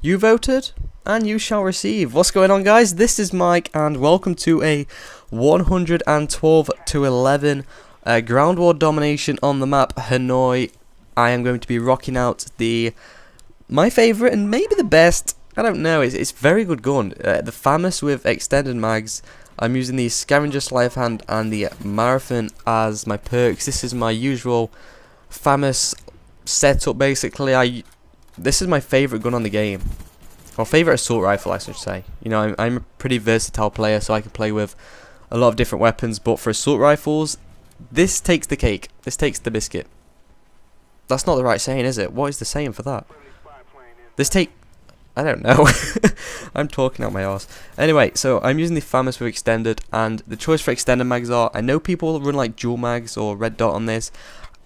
You voted, and you shall receive. What's going on, guys? This is Mike, and welcome to a 112 to 11 ground war domination on the map Hanoi. I am going to be rocking out my favourite and maybe the best. I don't know. It's very good gun. The FAMAS with extended mags. I'm using the Scavenger Sleight Hand and the Marathon as my perks. This is my usual FAMAS setup. Basically, this is my favourite gun on the game. Or favourite assault rifle, I should say. You know, I'm a pretty versatile player, so I can play with a lot of different weapons. But for assault rifles, this takes the cake. This takes the biscuit. That's not the right saying, is it? What is the saying for that? I don't know. I'm talking out my arse. Anyway, so I'm using the FAMAS with extended, and the choice for extended mags are, I know people run like dual mags or red dot on this.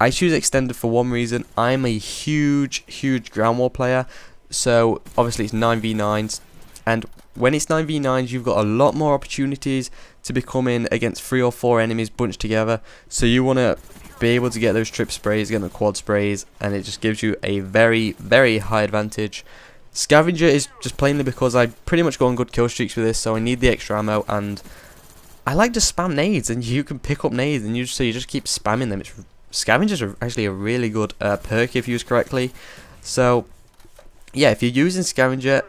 I choose extended for one reason. I'm a huge ground war player, so obviously it's 9v9s, and when it's 9v9s you've got a lot more opportunities to be coming against 3 or 4 enemies bunched together, so you want to be able to get those trip sprays, get the quad sprays, and it just gives you a very high advantage. Scavenger is just plainly because I pretty much go on good kill streaks with this, so I need the extra ammo, and I like to spam nades, and you can pick up nades, and you just keep spamming them. Scavengers are actually a really good perk if used correctly. So yeah, if you're using Scavenger,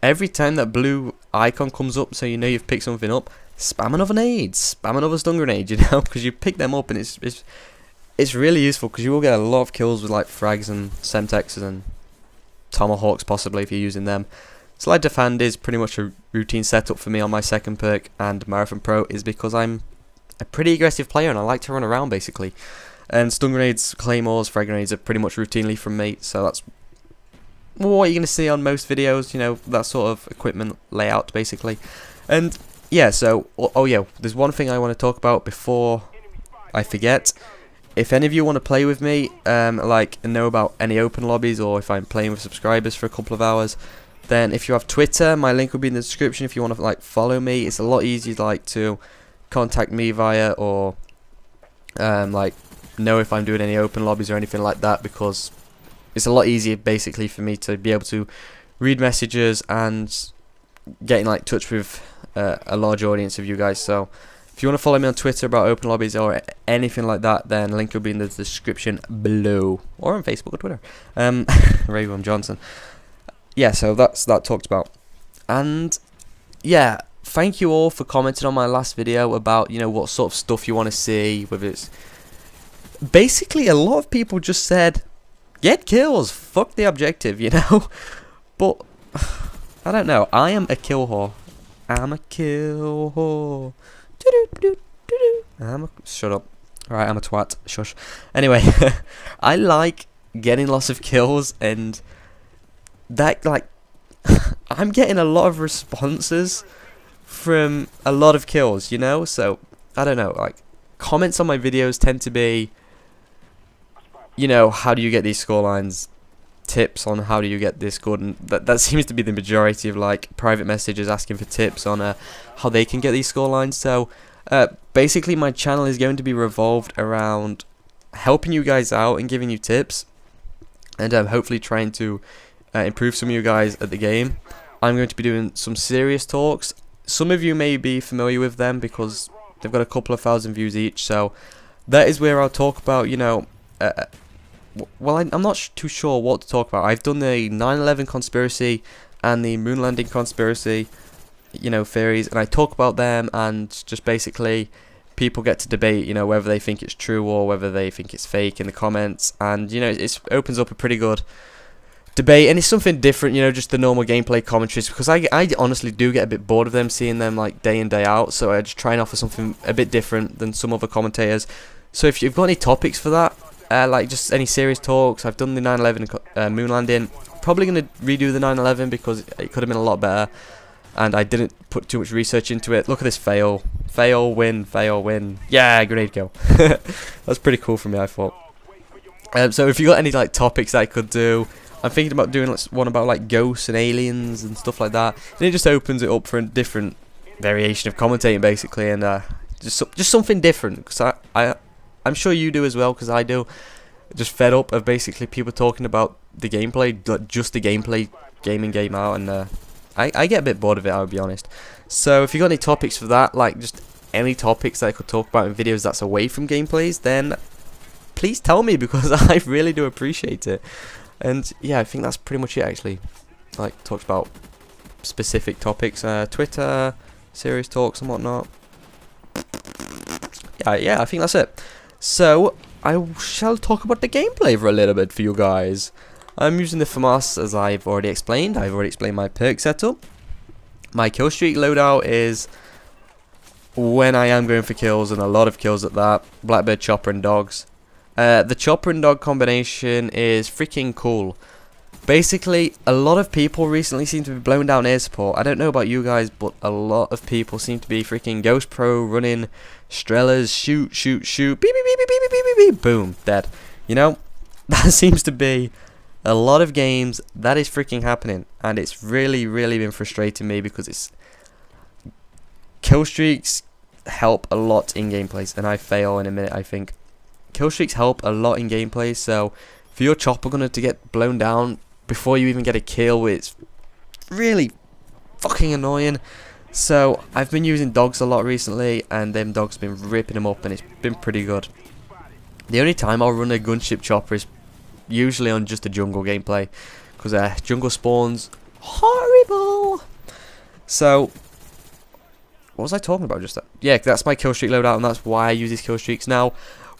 every time that blue icon comes up, so you know you've picked something up, spam another nade, spam another stun grenade, you know, because you pick them up, and it's really useful, because you will get a lot of kills with like frags and semtexes and tomahawks possibly if you're using them. Sleight of hand is pretty much a routine setup for me on my second perk, and Marathon Pro is because I'm a pretty aggressive player and I like to run around basically. And stun grenades, claymores, frag grenades are pretty much routinely from me, so that's what you're going to see on most videos, you know, that sort of equipment layout basically. And yeah, so, oh yeah, there's one thing I want to talk about before I forget. If any of you want to play with me, like know about any open lobbies, or if I'm playing with subscribers for a couple of hours, then if you have Twitter, my link will be in the description. If you want to like follow me, it's a lot easier like to contact me via, or like know if I'm doing any open lobbies or anything like that, because it's a lot easier basically for me to be able to read messages and get in like touch with a large audience of you guys. So if you want to follow me on Twitter about open lobbies or anything like that, then link will be in the description below, or on Facebook or Twitter. Ray Johnson. Yeah, so that's that talked about. And yeah, thank you all for commenting on my last video about, you know, what sort of stuff you want to see. Whether it's basically, a lot of people just said, get kills, fuck the objective, you know. But I don't know. I am a kill whore. I'm a kill whore. Shut up. Alright, I'm a twat. Shush. Anyway, I like getting lots of kills, and that, like, I'm getting a lot of responses from a lot of kills, you know? So, I don't know, like, comments on my videos tend to be, you know, how do you get these scorelines? Tips on how do you get this good, and that seems to be the majority of like private messages asking for tips on how they can get these scorelines. So basically my channel is going to be revolved around helping you guys out and giving you tips, and hopefully trying to improve some of you guys at the game. I'm going to be doing some serious talks. Some of you may be familiar with them because they've got a couple of thousand views each, so that is where I'll talk about, you know, well, I'm not too sure what to talk about. I've done the 9/11 conspiracy and the moon landing conspiracy, you know, theories, and I talk about them, and just basically people get to debate, you know, whether they think it's true or whether they think it's fake in the comments, and you know, it opens up a pretty good debate, and it's something different, you know, just the normal gameplay commentaries, because I honestly do get a bit bored of them, seeing them like day in day out, so I just try and offer something a bit different than some other commentators. So if you've got any topics for that, like just any serious talks, I've done the 9/11 moon landing. Probably going to redo the 9/11 because it could have been a lot better, and I didn't put too much research into it. Look at this fail, win. Yeah, grenade kill. That's pretty cool for me, I thought. So if you got any like topics that I could do, I'm thinking about doing one about like ghosts and aliens and stuff like that, and it just opens it up for a different variation of commentating basically, and just something different, because I'm sure you do as well, because I do. Just fed up of basically people talking about the gameplay, just the gameplay, game in, game out, and I get a bit bored of it, I'll be honest. So if you got any topics for that, like just any topics that I could talk about in videos that's away from gameplays, then please tell me, because I really do appreciate it. And yeah, I think that's pretty much it actually. Like, talked about specific topics, Twitter, serious talks and whatnot. Yeah, I think that's it. So I shall talk about the gameplay for a little bit for you guys. I'm using the FAMAS, as I've already explained. I've already explained my perk setup. My kill streak loadout is when I am going for kills, and a lot of kills at that. Blackbird, chopper, and dogs. The chopper and dog combination is freaking cool. Basically, a lot of people recently seem to be blowing down air support. I don't know about you guys, but a lot of people seem to be freaking Ghost Pro running Strellas, shoot, shoot, shoot, beep, beep, beep, beep, beep, beep, beep, beep, boom, dead. You know, that seems to be a lot of games that is freaking happening, and it's really been frustrating me, because it's kill streaks help a lot in gameplays, and I fail in a minute. I think kill streaks help a lot in gameplays, so for your chopper gunner to get blown down before you even get a kill, it's really fucking annoying. So I've been using dogs a lot recently, and them dogs have been ripping them up, and it's been pretty good. The only time I'll run a gunship chopper is usually on just a jungle gameplay, because jungle spawns horrible. So what was I talking about just then? Yeah, that's my kill streak loadout, and that's why I use these kill streaks. Now,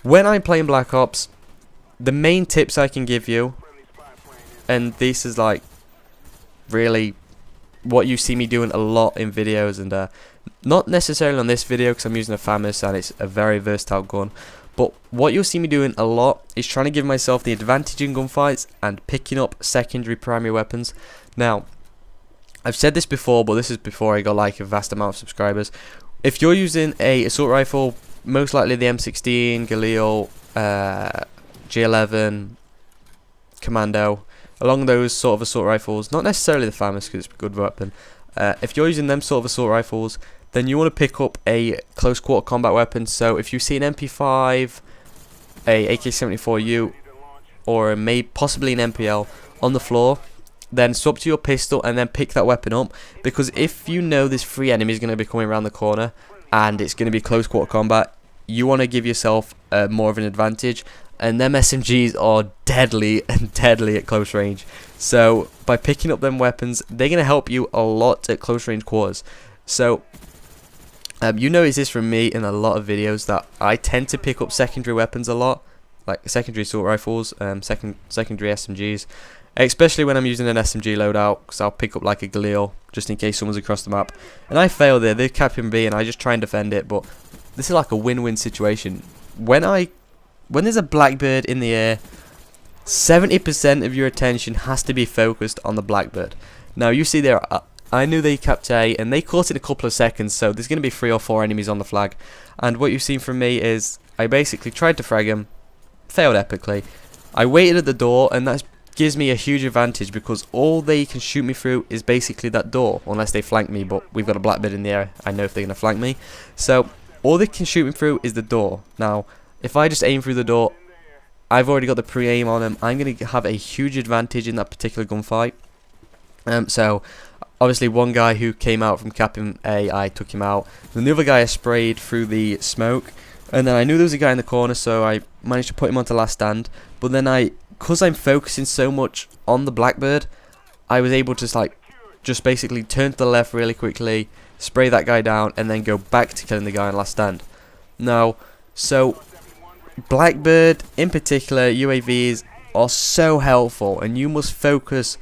when I'm playing Black Ops, the main tips I can give you, and this is like really what you see me doing a lot in videos, and not necessarily on this video because I'm using a FAMAS and it's a very versatile gun, but what you'll see me doing a lot is trying to give myself the advantage in gunfights and picking up secondary primary weapons. Now, I've said this before, but this is before I got like a vast amount of subscribers. If you're using a assault rifle, most likely the M16, Galil, G11, Commando, along those sort of assault rifles, not necessarily the FAMAS because it's a good weapon. If you're using them sort of assault rifles, then you want to pick up a close quarter combat weapon. So if you see an MP5, a AK-74U, or possibly an MPL on the floor, then swap to your pistol and then pick that weapon up, because if you know there's 3 enemies going to be coming around the corner and it's going to be close quarter combat, you want to give yourself more of an advantage. And them SMGs are deadly and deadly at close range. So by picking up them weapons, they're going to help you a lot at close range quarters. So you notice this from me in a lot of videos, that I tend to pick up secondary weapons a lot, like secondary assault rifles, secondary SMGs, especially when I'm using an SMG loadout, because I'll pick up like a Galil just in case someone's across the map. And I fail there, they're capping B and I just try and defend it, but this is like a win-win situation. When there's a Blackbird in the air, 70% of your attention has to be focused on the Blackbird. Now you see there, I knew they capped A and they caught it in a couple of seconds, so there's going to be 3 or 4 enemies on the flag. And what you've seen from me is I basically tried to frag him, failed epically. I waited at the door, and that gives me a huge advantage because all they can shoot me through is basically that door, unless they flank me, but we've got a Blackbird in the air. I know if they're going to flank me. So all they can shoot me through is the door. Now, if I just aim through the door, I've already got the pre-aim on him. I'm going to have a huge advantage in that particular gunfight. So, obviously one guy who came out from capping A, I took him out. The other guy I sprayed through the smoke. And then I knew there was a guy in the corner, so I managed to put him onto last stand. But then because I'm focusing so much on the Blackbird, I was able to just basically turn to the left really quickly, spray that guy down, and then go back to killing the guy on last stand. Now, so Blackbird, in particular, UAVs are so helpful, and you must focus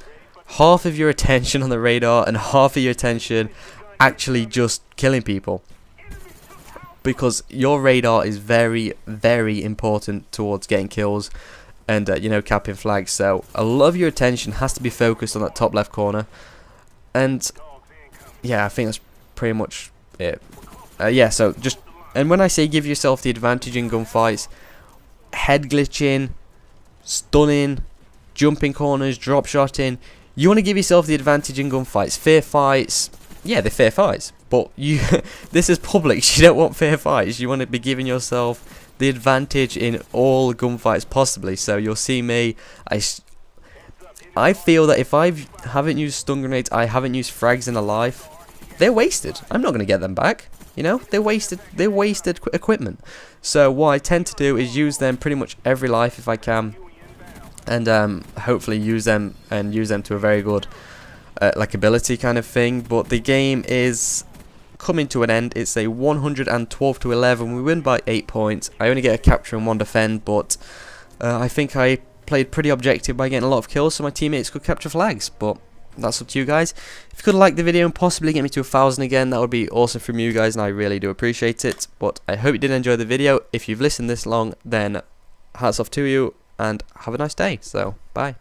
half of your attention on the radar and half of your attention actually just killing people, because your radar is very important towards getting kills and capping flags. So a lot of your attention has to be focused on that top left corner, and yeah, I think that's pretty much it. And when I say give yourself the advantage in gunfights, head glitching, stunning, jumping corners, drop shotting, you want to give yourself the advantage in gunfights. Fair fights, yeah, they're fair fights, but this is public, you don't want fair fights. You want to be giving yourself the advantage in all gunfights possibly. So you'll see me, I feel that if I haven't used stun grenades, I haven't used frags in a life, they're wasted. I'm not going to get them back. You know, they're wasted equipment. So what I tend to do is use them pretty much every life if I can, and hopefully use them to a very good like ability kind of thing. But the game is coming to an end. It's a 112 to 11. We win by 8 points. I only get a capture and 1 defend, but I think I played pretty objective by getting a lot of kills, so my teammates could capture flags. But that's up to you guys. If you could like the video and possibly get me to 1,000 again, that would be awesome from you guys, and I really do appreciate it. But I hope you did enjoy the video. If you've listened this long, then hats off to you, and have a nice day. So, bye.